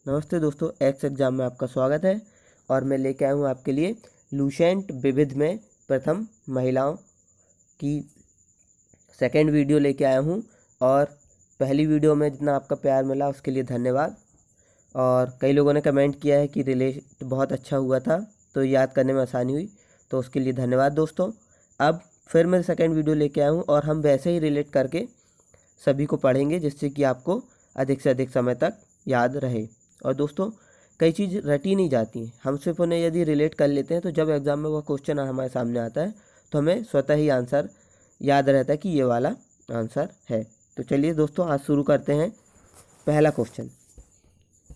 नमस्ते दोस्तों, x exam में आपका स्वागत है। और मैं लेके आया हूँ आपके लिए लुसेंट विविध में प्रथम महिलाओं की सेकंड वीडियो लेके आया हूँ। और पहली वीडियो में जितना आपका प्यार मिला उसके लिए धन्यवाद। और कई लोगों ने कमेंट किया है कि रिलेट बहुत अच्छा हुआ था, तो याद करने में आसानी हुई, तो उसके लिए धन्यवाद दोस्तों। अब फिर मैं सेकंड वीडियो लेके आया हूँ और हम वैसे ही रिलेट करके सभी को पढ़ेंगे, जिससे कि आपको अधिक से अधिक समय तक याद रहे। और दोस्तों, कई चीज़ रटी नहीं जाती हैं, हम सिर्फ उन्हें यदि रिलेट कर लेते हैं तो जब एग्ज़ाम में वह क्वेश्चन हमारे सामने आता है तो हमें स्वतः ही आंसर याद रहता है कि ये वाला आंसर है। तो चलिए दोस्तों, आज शुरू करते हैं। पहला क्वेश्चन,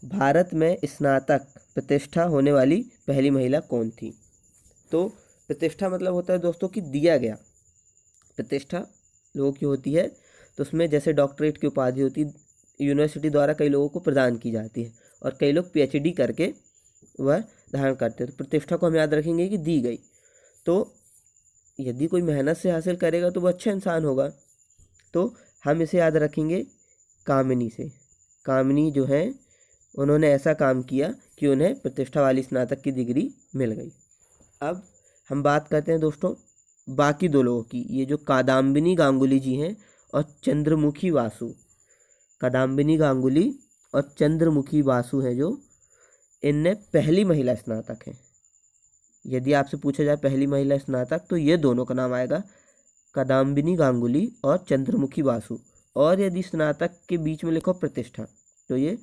भारत में स्नातक प्रतिष्ठा होने वाली पहली महिला कौन थी? तो प्रतिष्ठा मतलब होता है दोस्तों कि दिया गया। प्रतिष्ठा लोगों की होती है, तो उसमें जैसे डॉक्टरेट की उपाधि होती है, यूनिवर्सिटी द्वारा कई लोगों को प्रदान की जाती है और कई लोग पीएचडी करके वह धारण करते हैं। तो प्रतिष्ठा को हम याद रखेंगे कि दी गई। तो यदि कोई मेहनत से हासिल करेगा तो वह अच्छा इंसान होगा, तो हम इसे याद रखेंगे कामिनी से। कामिनी जो है, उन्होंने ऐसा काम किया कि उन्हें प्रतिष्ठा वाली स्नातक की डिग्री मिल गई। अब हम बात करते हैं दोस्तों बाकी दो लोगों की। ये जो कादम्बिनी गांगुली जी हैं और चंद्रमुखी वासु, कादम्बिनी गांगुली और चंद्रमुखी वासु हैं जो, इनने पहली महिला स्नातक हैं। यदि आपसे पूछा जाए पहली महिला स्नातक, तो ये दोनों का नाम आएगा, कादम्बिनी गांगुली और चंद्रमुखी वासु। और यदि स्नातक के बीच में लिखो प्रतिष्ठा, तो ये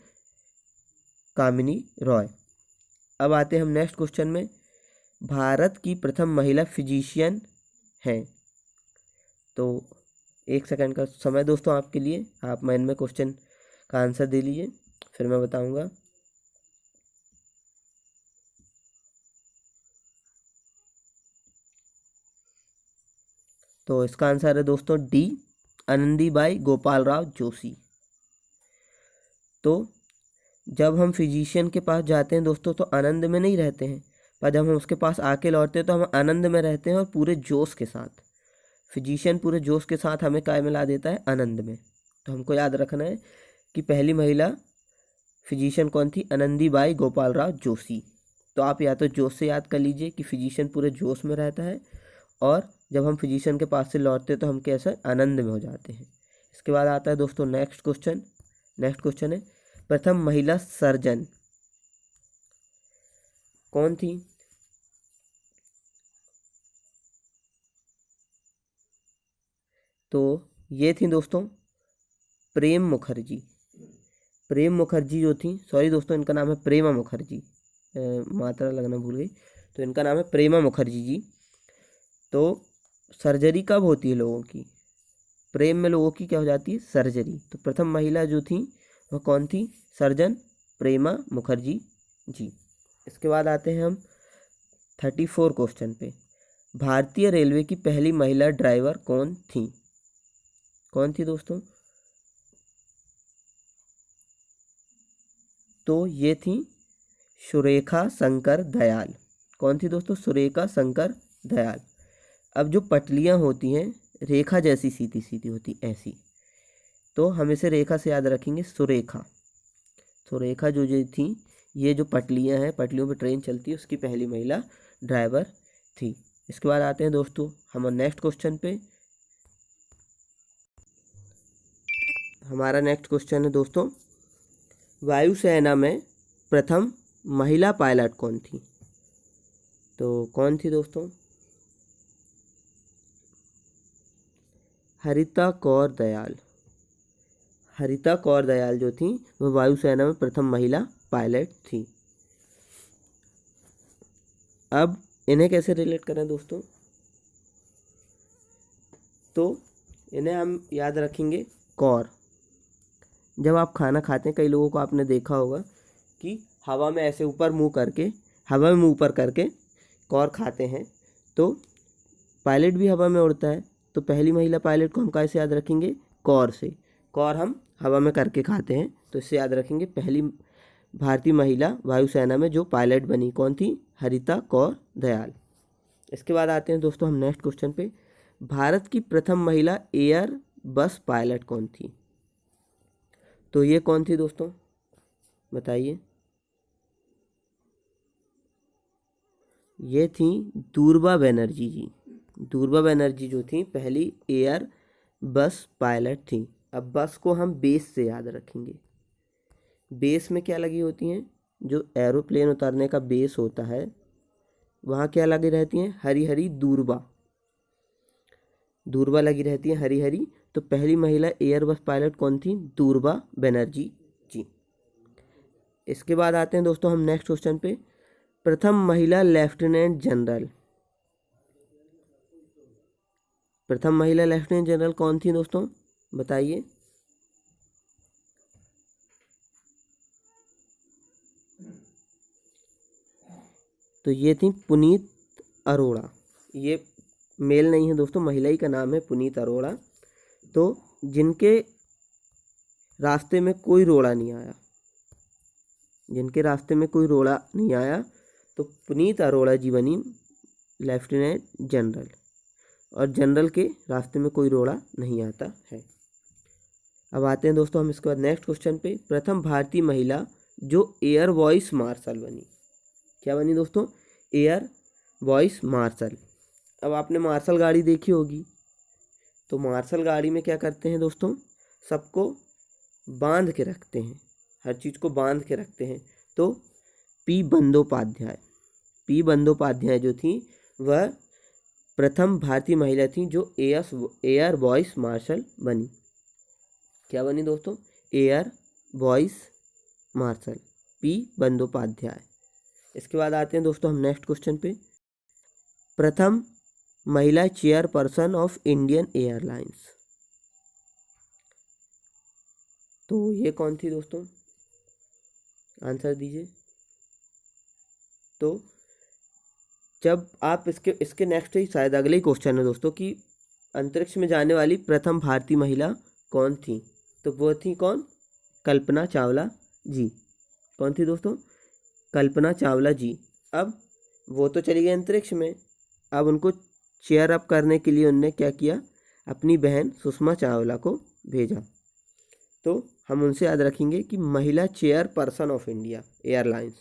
कामिनी रॉय। अब आते हैं हम नेक्स्ट क्वेश्चन में। भारत की प्रथम महिला फिजिशियन हैं। तो 1 सेकंड का समय दोस्तों आपके लिए, आप माइंड में क्वेश्चन का आंसर दे लीजिए, फिर मैं बताऊंगा। तो इसका आंसर है दोस्तों डी, आनंदीबाई गोपालराव जोशी। तो जब हम फिजिशियन के पास जाते हैं दोस्तों, तो आनंद में नहीं रहते हैं, पर जब हम उसके पास आके लौटते हैं तो हम आनंद में रहते हैं और पूरे जोश के साथ। फिजिशियन पूरे जोश के साथ हमें काय मिला देता है? आनंद में। तो हमको याद रखना है कि पहली महिला फिजिशियन कौन थी? आनंदीबाई गोपालराव जोशी। तो आप या तो जोश से याद कर लीजिए कि फिजिशियन पूरे जोश में रहता है, और जब हम फिजिशियन के पास से लौटते हैं तो हम कैसे? आनंद में हो जाते हैं। इसके बाद आता है दोस्तों नेक्स्ट क्वेश्चन। नेक्स्ट क्वेश्चन है, प्रथम महिला सर्जन कौन थी? तो ये थी दोस्तों प्रेम मुखर्जी। प्रेम मुखर्जी जो थी, सॉरी दोस्तों, इनका नाम है प्रेमा मुखर्जी, मात्रा लगना भूल गई। तो इनका नाम है प्रेमा मुखर्जी जी। तो सर्जरी कब होती है लोगों की? प्रेम में लोगों की क्या हो जाती है? सर्जरी। तो प्रथम महिला जो थी वह कौन थी? सर्जन प्रेमा मुखर्जी जी। इसके बाद आते हैं हम 34 क्वेश्चन पे। भारतीय रेलवे की पहली महिला ड्राइवर कौन थी? कौन थी दोस्तों? तो ये थी सुरेखा शंकर दयाल। कौन थी दोस्तों? सुरेखा शंकर दयाल। अब जो पटलियाँ होती हैं रेखा जैसी सीधी सीधी होती, ऐसी, तो हम इसे रेखा से याद रखेंगे, सुरेखा। सुरेखा जो थी, ये जो पटलियाँ हैं, पटलियों पे ट्रेन चलती है, उसकी पहली महिला ड्राइवर थी। इसके बाद आते हैं दोस्तों हम नेक्स्ट क्वेश्चन पे। हमारा नेक्स्ट क्वेश्चन है दोस्तों, वायुसेना में प्रथम महिला पायलट कौन थी? तो कौन थी दोस्तों? हरिता कौर दयाल। हरिता कौर दयाल जो थी वह वायुसेना में प्रथम महिला पायलट थी। अब इन्हें कैसे रिलेट करें दोस्तों? तो इन्हें हम याद रखेंगे कौर। जब आप खाना खाते हैं, कई लोगों को आपने देखा होगा कि हवा में ऐसे ऊपर मुंह करके, हवा में मुंह ऊपर करके कौर खाते हैं। तो पायलट भी हवा में उड़ता है, तो पहली महिला पायलट को हम कैसे याद रखेंगे? कौर से। कौर हम हवा में करके खाते हैं, तो इससे याद रखेंगे पहली भारतीय महिला वायुसेना में जो पायलट बनी कौन थी? हरिता कौर दयाल। इसके बाद आते हैं दोस्तों हम नेक्स्ट क्वेश्चन पे। भारत की प्रथम महिला एयर बस पायलट कौन थी? तो ये कौन थी दोस्तों? बताइए। ये थी दूरबा बनर्जी जी। दूरबा बनर्जी जो थी पहली एयर बस पायलट थी। अब बस को हम बेस से याद रखेंगे। बेस में क्या लगी होती हैं, जो एरोप्लेन उतारने का बेस होता है वहाँ क्या लगी रहती हैं, हरी हरी दूरबा, दूरबा लगी रहती है हरी हरी। तो पहली महिला एयर बस पायलट कौन थी, दूरबा बनर्जी जी। इसके बाद आते हैं दोस्तों हम नेक्स्ट क्वेश्चन पे। प्रथम महिला लेफ्टिनेंट जनरल, प्रथम महिला लेफ्टिनेंट जनरल कौन थी दोस्तों, बताइए। तो ये थी पुनीत अरोड़ा। ये मेल नहीं है दोस्तों, महिला ही का नाम है पुनीत अरोड़ा। तो जिनके रास्ते में कोई रोड़ा नहीं आया, जिनके रास्ते में कोई रोड़ा नहीं आया, तो पुनीत अरोड़ा जी बनी लेफ्टिनेंट जनरल। और जनरल के रास्ते में कोई रोड़ा नहीं आता है। अब आते हैं दोस्तों हम इसके बाद नेक्स्ट क्वेश्चन पे। प्रथम भारतीय महिला जो एयर वॉइस मार्शल बनी, क्या बनी दोस्तों, एयर वॉइस मार्शल। अब आपने मार्शल गाड़ी देखी होगी, तो मार्शल गाड़ी में क्या करते हैं दोस्तों, सबको बांध के रखते हैं, हर चीज़ को बांध के रखते हैं। तो पी बंदोपाध्याय, पी बंदोपाध्याय जो थी वह प्रथम भारतीय महिला थी जो एयर वॉइस मार्शल बनी। क्या बनी दोस्तों, air vice marshal, P Bandyopadhyay. इसके बाद आते हैं दोस्तों हम नेक्स्ट क्वेश्चन पे। प्रथम महिला चेयरपर्सन ऑफ इंडियन एयरलाइंस, तो ये कौन थी दोस्तों, आंसर दीजिए। तो जब आप इसके नेक्स्ट ही शायद अगले ही क्वेश्चन है दोस्तों कि अंतरिक्ष में जाने वाली प्रथम भारतीय महिला कौन थी, तो वो थी कौन, कल्पना चावला जी। कौन थी दोस्तों, कल्पना चावला जी। अब वो तो चली गई अंतरिक्ष में, अब उनको चेयर अप करने के लिए उनने क्या किया, अपनी बहन सुषमा चावला को भेजा। तो हम उनसे याद रखेंगे कि महिला chair person of India airlines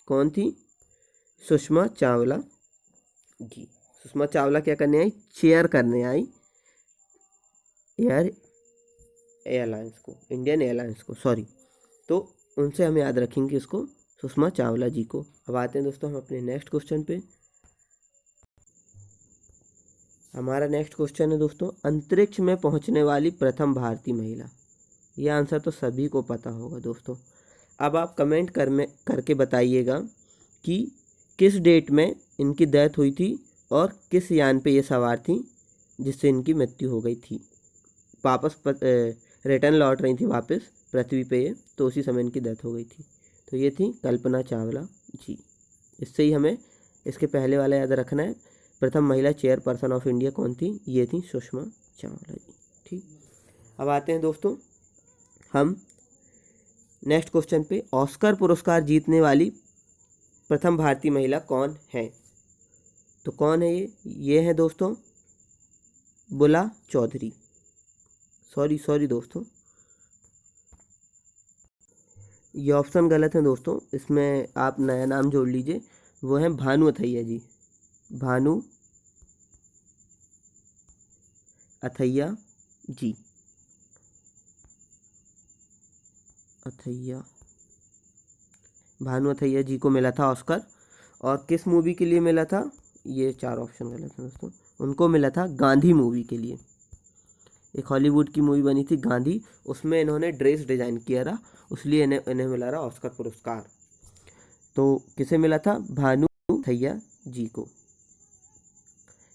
कौन थी, सुषमा चावला जी। सुषमा चावला क्या करने आई, चेयर करने आई एयरलाइंस को, इंडियन एयरलाइंस को, सॉरी। तो उनसे हम याद रखेंगे इसको, सुषमा चावला जी को। अब आते हैं दोस्तों हम अपने नेक्स्ट क्वेश्चन पे। हमारा नेक्स्ट क्वेश्चन है दोस्तों, अंतरिक्ष में पहुंचने वाली प्रथम भारतीय महिला। ये आंसर तो सभी को पता होगा दोस्तों। अब आप कमेंट करके बताइएगा कि किस डेट में इनकी डेथ हुई थी और किस यान पे ये सवार थी जिससे इनकी मृत्यु हो गई थी। वापस रिटर्न लौट रही थी वापस पृथ्वी पे ये, तो उसी समय इनकी डेथ हो गई थी। तो ये थी कल्पना चावला जी। इससे ही हमें इसके पहले वाला याद रखना है, प्रथम महिला चेयरपर्सन ऑफ इंडिया कौन थी, ये थी सुषमा चावला जी। ठीक, अब आते हैं दोस्तों हम नेक्स्ट क्वेश्चन पे। ऑस्कर पुरस्कार जीतने वाली प्रथम भारतीय महिला कौन है, तो कौन है ये है दोस्तों बुला चौधरी। सॉरी दोस्तों, ये ऑप्शन गलत है दोस्तों, इसमें आप नया नाम जोड़ लीजिए, वो है भानु अथैया जी। भानु अथैया जी, भानु अथैया जी को मिला था ऑस्कर। और किस मूवी के लिए मिला था, ये 4 ऑप्शन गलत है दोस्तों। उनको मिला था गांधी मूवी के लिए, एक हॉलीवुड की मूवी बनी थी गांधी, उसमें इन्होंने ड्रेस डिजाइन किया रहा, इसलिए इन्हें मिला रहा ऑस्कर पुरस्कार। तो किसे मिला था, भानु अथैया जी को।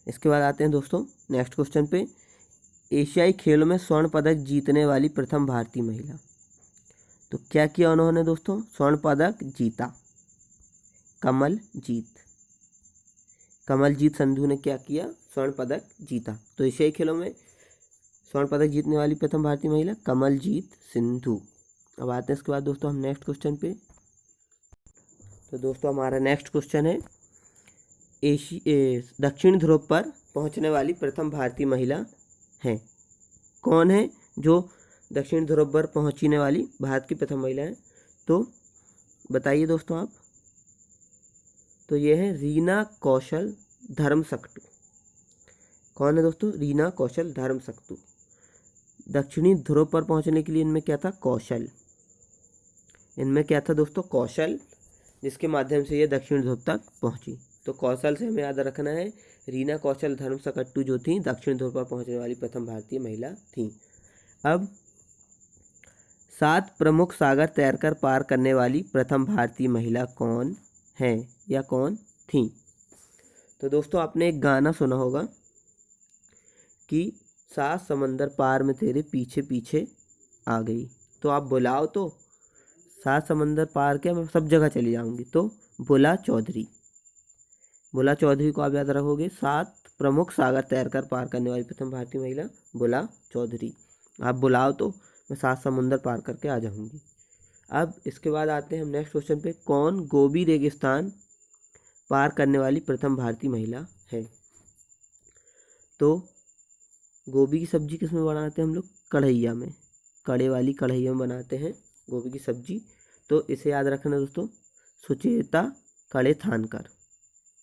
इसके बाद आते हैं दोस्तों नेक्स्ट क्वेश्चन पे। एशियाई खेलों में स्वर्ण पदक जीतने वाली प्रथम भारतीय महिला, तो क्या किया उन्होंने दोस्तों, स्वर्ण पदक जीता, कमलजीत संधू ने क्या किया, स्वर्ण पदक जीता। तो एशियाई खेलों में स्वर्ण पदक जीतने वाली प्रथम भारतीय महिला कमलजीत सिंधु। अब आते हैं इसके बाद दोस्तों हम नेक्स्ट क्वेश्चन पे। तो दोस्तों हमारा नेक्स्ट क्वेश्चन है, दक्षिण ध्रुव पर पहुंचने वाली प्रथम भारतीय महिला है, कौन है जो दक्षिण ध्रुव पर पहुंचने वाली भारत की प्रथम महिला है, तो बताइए दोस्तों आप। तो ये है रीना कौशल धर्मसक्तु। कौन है दोस्तों? रीना कौशल धर्मसक्तु। दक्षिणी ध्रुव पर पहुंचने के लिए इनमें क्या था? कौशल। इनमें क्या था दोस्तों? कौशल, जिसके माध्यम से ये दक्षिण ध्रुव तक पहुंची। तो कौशल से हमें याद रखना है रीना कौशल धर्मसक्तु जो थी दक्षिण ध्रुव पर पहुंचने वाली प्रथम भारतीय महिला थी। अब 7 प्रमुख सागर तैरकर पार करने वाली प्रथम भारतीय महिला कौन है या कौन थी? तो दोस्तों आपने एक गाना सुना होगा कि 7 समंदर पार में तेरे पीछे पीछे आ गई, तो आप बुलाओ तो 7 समंदर पार के मैं सब जगह चली जाऊंगी। तो बुला चौधरी, बुला चौधरी को आप याद रखोगे। 7 प्रमुख सागर तैरकर पार करने वाली प्रथम भारतीय महिला बुला चौधरी। आप बुलाओ तो मैं 7 समुंदर पार करके आ जाऊंगी। अब इसके बाद आते हैं हम नेक्स्ट क्वेश्चन पे। कौन गोबी रेगिस्तान पार करने वाली प्रथम भारतीय महिला है? तो गोभी की सब्जी किस में बनाते हैं हम लोग? कढ़ैया में, कड़े वाली कढ़ैया में बनाते हैं गोभी की सब्जी। तो इसे याद रखना दोस्तों, सुचेता कड़े थानकर।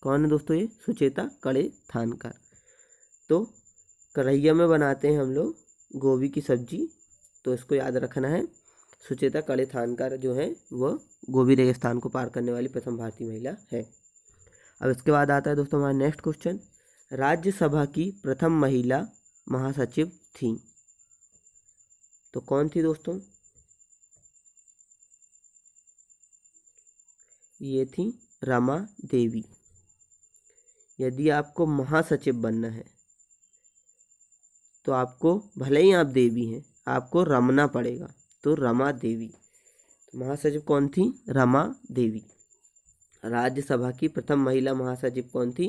कौन है दोस्तों ये? सुचेता कड़े थानकर। तो कढ़ैया में बनाते हैं हम लोग गोभी की सब्जी, तो इसको याद रखना है। सुचेता कड़े थानकर जो है वह गोबी रेगिस्तान को पार करने वाली प्रथम भारतीय महिला है। अब इसके बाद आता है दोस्तों हमारा नेक्स्ट क्वेश्चन। राज्यसभा की प्रथम महिला महासचिव थी, तो कौन थी दोस्तों? ये थी रमा देवी। यदि आपको महासचिव बनना है तो आपको, भले ही आप देवी हैं, आपको रमना पड़ेगा। तो रमा देवी। तो महासचिव कौन थी? रमा देवी। राज्यसभा की प्रथम महिला महासचिव कौन थी?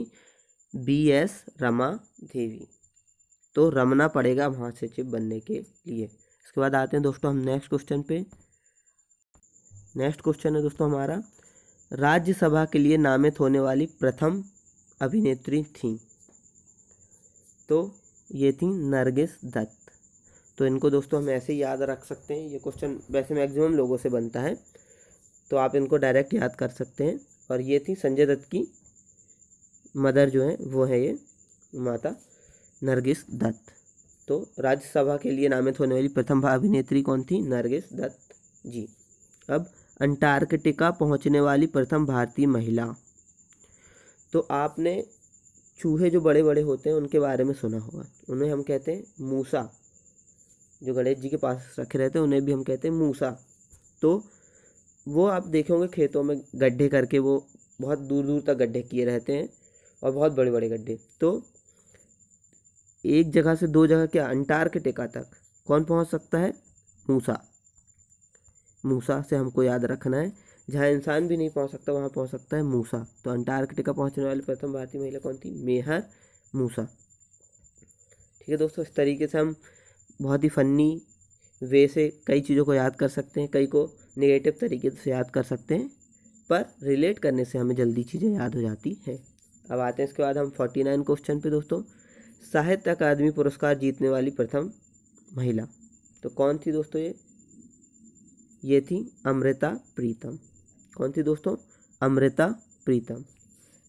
BS रमा देवी। तो रमना पड़ेगा महासचिव बनने के लिए। इसके बाद आते हैं दोस्तों हम नेक्स्ट क्वेश्चन पे। नेक्स्ट क्वेश्चन है दोस्तों हमारा, राज्यसभा के लिए नामित होने वाली प्रथम अभिनेत्री थी, तो ये थी नरगिस दत्त। तो इनको दोस्तों हम ऐसे ही याद रख सकते हैं। ये क्वेश्चन वैसे मैक्सिमम लोगों से बनता है, तो आप इनको डायरेक्ट याद कर सकते हैं। और ये थी संजय दत्त की मदर जो है वो है ये माता नरगिस दत्त। तो राज्यसभा के लिए नामित होने वाली प्रथम अभिनेत्री कौन थी? नरगिस दत्त जी। अब अंटार्कटिका पहुंचने वाली प्रथम भारतीय महिला। तो आपने चूहे जो बड़े बड़े होते हैं उनके बारे में सुना होगा, उन्हें हम कहते हैं मूसा। जो गणेश जी के पास रखे रहते हैं उन्हें भी हम कहते हैं मूसा। तो वो आप देखे होंगे खेतों में गड्ढे करके, वो बहुत दूर दूर तक गड्ढे किए रहते हैं और बहुत बड़े बड़े गड्ढे। तो एक जगह से 2 जगह क्या, अंटार्कटिका तक कौन पहुंच सकता है? मूसा। मूसा से हमको याद रखना है, जहाँ इंसान भी नहीं पहुंच सकता वहाँ पहुंच सकता है मूसा। तो अंटार्कटिका पहुंचने वाली प्रथम भारतीय महिला कौन थी? मेहर मूसा। ठीक है दोस्तों, इस तरीके से हम बहुत ही फनी वे से कई चीज़ों को याद कर सकते हैं, कई को नेगेटिव तरीके से याद कर सकते हैं, पर रिलेट करने से हमें जल्दी चीज़ें याद हो जाती हैं। अब आते हैं इसके बाद हम 49 क्वेश्चन पे दोस्तों। साहित्य अकादमी पुरस्कार जीतने वाली प्रथम महिला, तो कौन थी दोस्तों? ये थी अमृता प्रीतम। कौन थी दोस्तों? अमृता प्रीतम।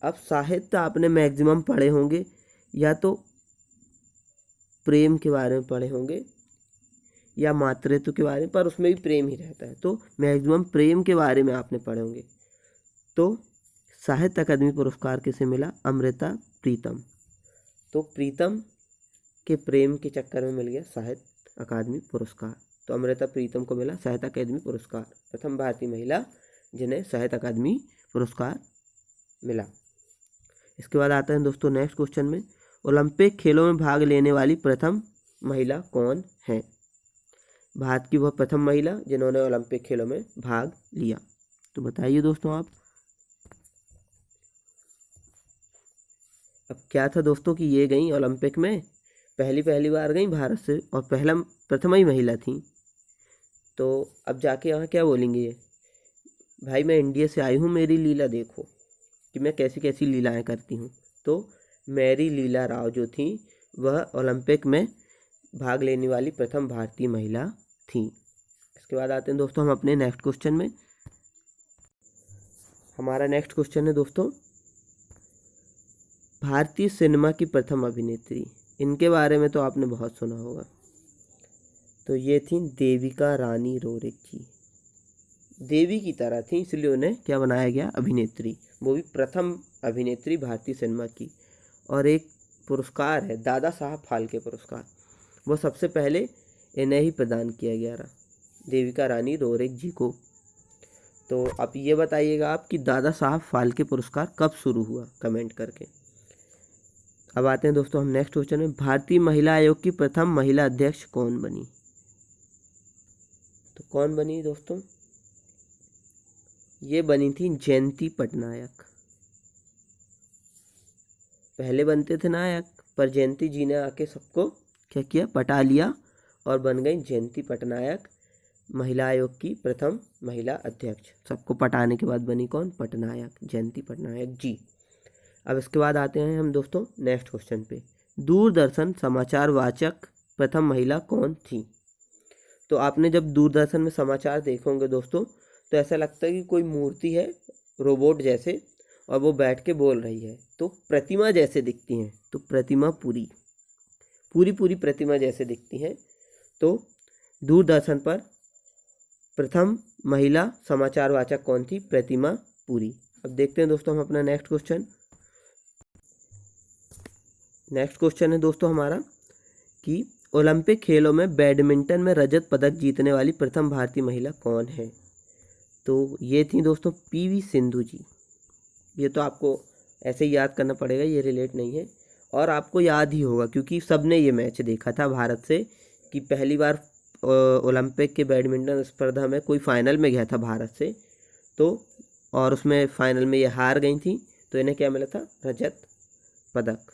अब साहित्य आपने मैक्सिमम पढ़े होंगे, या तो प्रेम के बारे में पढ़े होंगे या मातृत्व के बारे में, पर उसमें भी प्रेम ही रहता है, तो मैक्सिमम प्रेम के बारे में आपने पढ़े होंगे। तो साहित्य अकादमी पुरस्कार किसे मिला? अमृता प्रीतम। तो प्रीतम के प्रेम के चक्कर में मिल गया साहित्य अकादमी पुरस्कार। तो अमृता प्रीतम को मिला साहित्य अकादमी पुरस्कार, प्रथम भारतीय महिला जिन्हें साहित्य अकादमी पुरस्कार मिला। इसके बाद आते हैं दोस्तों नेक्स्ट क्वेश्चन में। ओलंपिक खेलों में भाग लेने वाली प्रथम महिला कौन है? भारत की वह प्रथम महिला जिन्होंने ओलंपिक खेलों में भाग लिया, तो बताइए दोस्तों आप। अब क्या था दोस्तों कि ये गई ओलंपिक में, पहली बार गई भारत से और प्रथम ही महिला थी। तो अब जाके यहाँ क्या बोलेंगे ये, भाई मैं इंडिया से आई हूँ, मेरी लीला देखो कि मैं कैसी कैसी लीलाएं करती हूँ। तो मैरी लीला राव जो थी वह ओलंपिक में भाग लेने वाली प्रथम भारतीय महिला थी। इसके बाद आते हैं दोस्तों हम अपने नेक्स्ट क्वेश्चन में। हमारा नेक्स्ट क्वेश्चन है दोस्तों, भारतीय सिनेमा की प्रथम अभिनेत्री, इनके बारे में तो आपने बहुत सुना होगा। तो ये थी देविका रानी रोरिक जी। देवी की तरह थी, इसलिए उन्हें क्या बनाया गया, अभिनेत्री। वो भी प्रथम अभिनेत्री भारतीय सिनेमा की। और एक पुरस्कार है दादा साहब फाल्के पुरस्कार, वो सबसे पहले इन्हें ही प्रदान किया गया था, देविका रानी रोरिक जी को। तो आप ये बताइएगा आप कि दादा साहब फाल्के पुरस्कार कब शुरू हुआ, कमेंट करके। अब आते हैं दोस्तों हम नेक्स्ट क्वेश्चन में, भारतीय महिला आयोग की प्रथम महिला अध्यक्ष कौन बनी। तो कौन बनी दोस्तों, ये बनी थी जयंती पटनायक। पहले बनते थे नायक, पर जयंती जी ने आके सबको क्या किया, पटा लिया और बन गई जयंती पटनायक महिला आयोग की प्रथम महिला अध्यक्ष। सबको पटाने के बाद बनी कौन, पटनायक, जयंती पटनायक जी। अब इसके बाद आते हैं हम दोस्तों नेक्स्ट क्वेश्चन पे, दूरदर्शन समाचार वाचक प्रथम महिला कौन थी। तो आपने जब दूरदर्शन में समाचार देखे होंगे दोस्तों, तो ऐसा लगता है कि कोई मूर्ति है रोबोट जैसे, और वो बैठ के बोल रही है, तो प्रतिमा जैसे दिखती हैं। तो प्रतिमा पूरी प्रतिमा जैसे दिखती हैं। तो दूरदर्शन पर प्रथम महिला समाचार वाचक कौन थी, प्रतिमा पुरी। अब देखते हैं दोस्तों हम अपना नेक्स्ट क्वेश्चन है दोस्तों हमारा कि ओलंपिक खेलों में बैडमिंटन में रजत पदक जीतने वाली प्रथम भारतीय महिला कौन है। तो ये थी दोस्तों पीवी सिंधु जी। ये तो आपको ऐसे ही याद करना पड़ेगा, ये रिलेट नहीं है, और आपको याद ही होगा क्योंकि सबने ये मैच देखा था भारत से, कि पहली बार ओलंपिक के बैडमिंटन स्पर्धा में कोई फाइनल में गया था भारत से, तो और उसमें फाइनल में ये हार गई थी, तो इन्हें क्या मिला था, रजत पदक।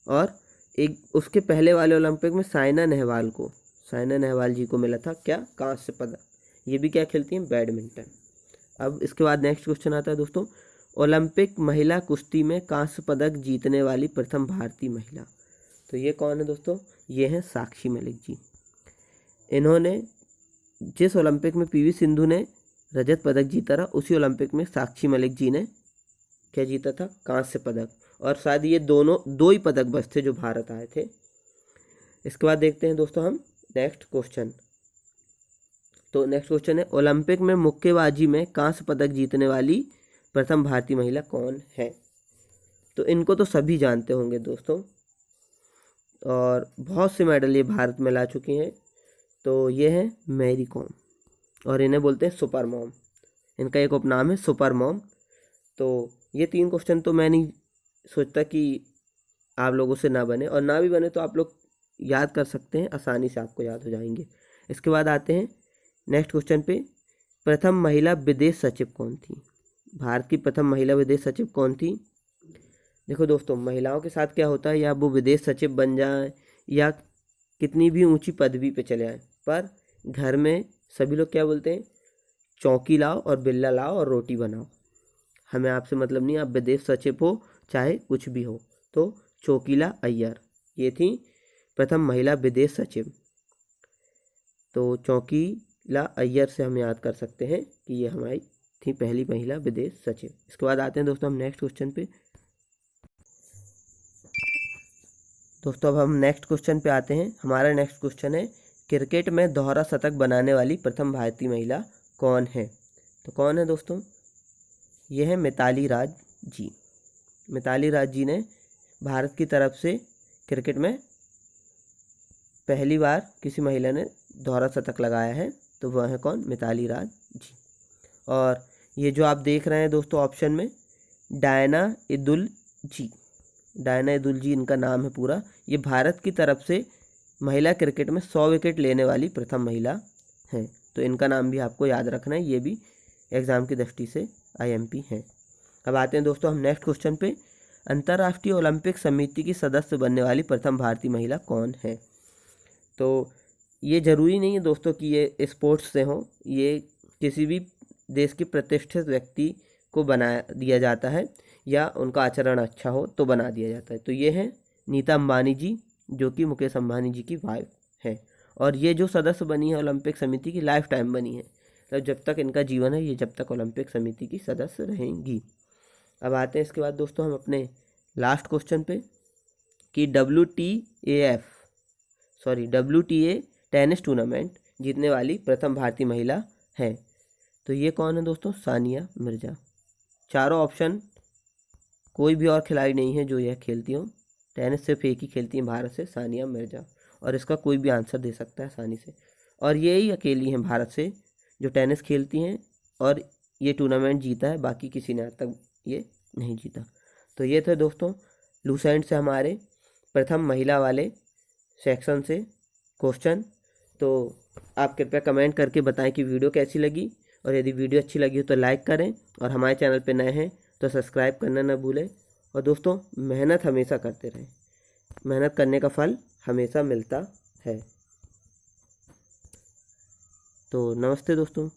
और एक उसके पहले वाले ओलंपिक में साइना नेहवाल जी को मिला था क्या, कांस्य पदक। ये भी क्या खेलती हैं, बैडमिंटन। अब इसके बाद नेक्स्ट क्वेश्चन आता है दोस्तों, ओलंपिक महिला कुश्ती में कांस्य पदक जीतने वाली प्रथम भारतीय महिला। तो ये कौन है दोस्तों, ये हैं साक्षी मलिक जी। इन्होंने जिस ओलंपिक में पीवी सिंधु ने रजत पदक जीता था, उसी ओलंपिक में साक्षी मलिक जी ने क्या जीता था, कांस्य पदक। और शायद ये दो ही पदक बस थे जो भारत आए थे। इसके बाद देखते हैं दोस्तों हम नेक्स्ट क्वेश्चन। तो नेक्स्ट क्वेश्चन है, ओलंपिक में मुक्केबाजी में कांस्य पदक जीतने वाली प्रथम भारतीय महिला कौन है। तो इनको तो सभी जानते होंगे दोस्तों, और बहुत से मेडल ये भारत में ला चुकी हैं। तो ये है मैरी कॉम, और इन्हें बोलते हैं सुपर मॉम। इनका एक उपनाम है सुपर मॉम। तो ये 3 क्वेश्चन तो मैं नहीं सोचता कि आप लोगों से ना बने, और ना भी बने तो आप लोग याद कर सकते हैं, आसानी से आपको याद हो जाएंगे। इसके बाद आते हैं नेक्स्ट क्वेश्चन पे, प्रथम महिला विदेश सचिव कौन थी। भारत की प्रथम महिला विदेश सचिव कौन थी। देखो दोस्तों, महिलाओं के साथ क्या होता है, या वो विदेश सचिव बन जाए या कितनी भी ऊंची पदवी पे चले आए, पर घर में सभी लोग क्या बोलते हैं, चौकी लाओ और बिल्ला लाओ और रोटी बनाओ। हमें आपसे मतलब नहीं, आप विदेश सचिव हो चाहे कुछ भी हो। तो चौकीला अय्यर, ये थी प्रथम महिला विदेश सचिव। तो चौकीला अय्यर से हम याद कर सकते हैं कि ये हमारी थी पहली महिला विदेश सचिव। इसके बाद आते हैं दोस्तों हम नेक्स्ट क्वेश्चन पे। दोस्तों अब हम नेक्स्ट क्वेश्चन पे आते हैं। हमारा नेक्स्ट क्वेश्चन है, क्रिकेट में दोहरा शतक बनाने वाली प्रथम भारतीय महिला कौन है। तो कौन है दोस्तों, ये है मिताली राज जी। मिताली राज जी ने भारत की तरफ से क्रिकेट में पहली बार किसी महिला ने दोहरा शतक लगाया है, तो वह है कौन, मिताली राज जी। और ये जो आप देख रहे हैं दोस्तों ऑप्शन में, डायना इदुल जी, डायना इदुल जी इनका नाम है पूरा। ये भारत की तरफ से महिला क्रिकेट में 100 विकेट लेने वाली प्रथम महिला हैं। तो इनका नाम भी आपको याद रखना है, ये भी एग्ज़ाम की दृष्टि से IMP हैं। अब आते हैं दोस्तों हम नेक्स्ट क्वेश्चन पे, अंतर्राष्ट्रीय ओलंपिक समिति की सदस्य बनने वाली प्रथम भारतीय महिला कौन है। तो ये ज़रूरी नहीं है दोस्तों कि ये स्पोर्ट्स से हो, ये किसी भी देश के प्रतिष्ठित व्यक्ति को बना दिया जाता है, या उनका आचरण अच्छा हो तो बना दिया जाता है। तो ये है नीता अंबानी जी, जो कि मुकेश अंबानी जी की वाइफ है। और ये जो सदस्य बनी है ओलंपिक समिति की, लाइफ टाइम बनी है, तो जब तक इनका जीवन है ये जब तक ओलंपिक समिति की सदस्य रहेंगी। अब आते हैं इसके बाद दोस्तों हम अपने लास्ट क्वेश्चन पे कि WTA टेनिस टूर्नामेंट जीतने वाली प्रथम भारतीय महिला है। तो ये कौन है दोस्तों? सानिया मिर्ज़ा। चारों ऑप्शन, कोई भी और खिलाड़ी नहीं है जो यह खेलती हो। टेनिस सिर्फ एक ही खेलती है भारत से, सानिया मिर्ज़ा। और इसका कोई भी आंसर दे सकता है आसानी से। और यही अकेली हैं भारत से जो टेनिस खेलती हैं और ये टूर्नामेंट जीता है, बाकी किसी ने आज तक ये नहीं जीता। तो ये थे दोस्तों लूसेंट से हमारे प्रथम महिला वाले सेक्शन से क्वेश्चन। तो आप कृपया कमेंट करके बताएं कि वीडियो कैसी लगी, और यदि वीडियो अच्छी लगी हो तो लाइक करें, और हमारे चैनल पर नए हैं तो सब्सक्राइब करना न भूलें। और दोस्तों मेहनत हमेशा करते रहें, मेहनत करने का फल हमेशा मिलता है। तो नमस्ते दोस्तों।